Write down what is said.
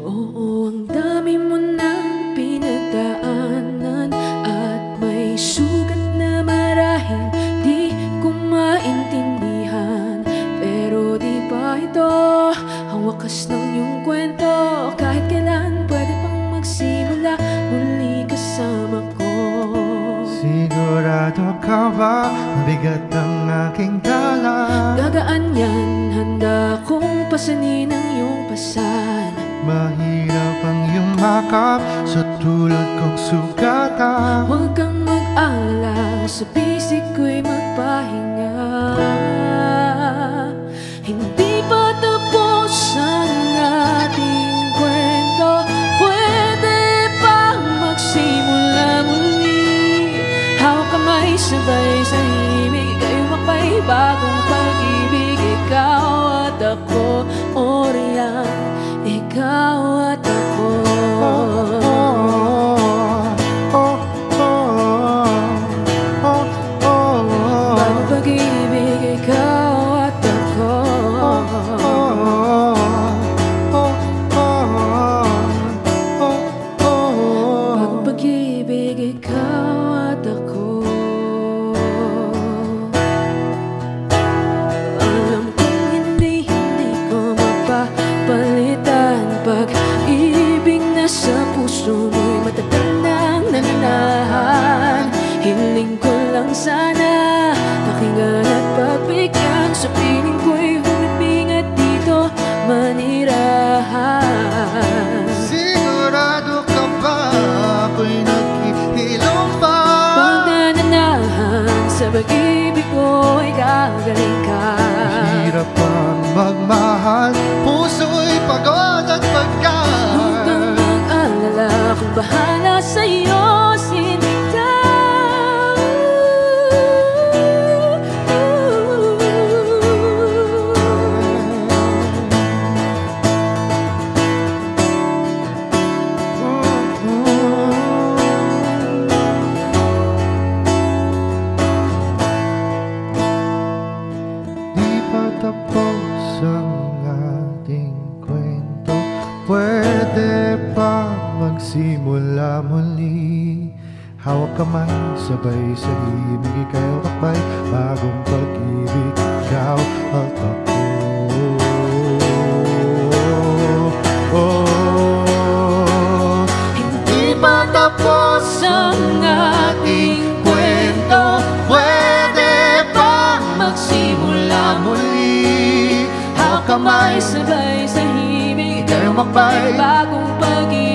Oo, ang dami mo nang pinagdaanan at may sugat na marahil di ko maintindihan. Pero di ba ito ang wakas ng iyong kwento? Kahit kailan pwede pang magsimula muli kasama ko. Sigurado ka ba mabigat ang aking dala? Gagaan yan, handa kong pasanin ang iyong pasan. Mahirap ang yumakap sa tulad kong sugatan. Huwag kang mag-alala, sa bisig ko'y magpahinga. Hindi pa tapos ang ating kwento, pwede pang magsimula muli. Hawak kamay, sabay sa himig, kayo makpay bagong pag-ibig. Ikaw at ako, o riyan, ikaw at ako. Bagong pag-ibig, ikaw at ako. Bagong pag-ibig, ikaw at ako. Alam kong hindi ko mapapalitan. Pag-ibig na sa puso mo'y matagal nang nananahan. Hiling ko lang sana pakinggan at pagbigyan. Sa piling ko'y humibing at dito manirahan. Sigurado ka ba ako'y naghihilom pa? Pag nananahan sa pag-ibig ko'y gagaling ka. Hirap ang magmahal, puso'y pagod at Huwag kang pagkaan. mag-alala, kung bahala sa'yo, sinta. Di pa tapos ang ating kwento, pwede pa magsimula muli. Hawak kamay, sabay sa himig, ikaw akbay, bagong pag-ibig, ikaw at ako. Hindi pa tapos ang ating kwento, pwede pa magsimula muli. Hawak kamay, sabay sa himig, Ikaw makbay, bagong pag-ibig.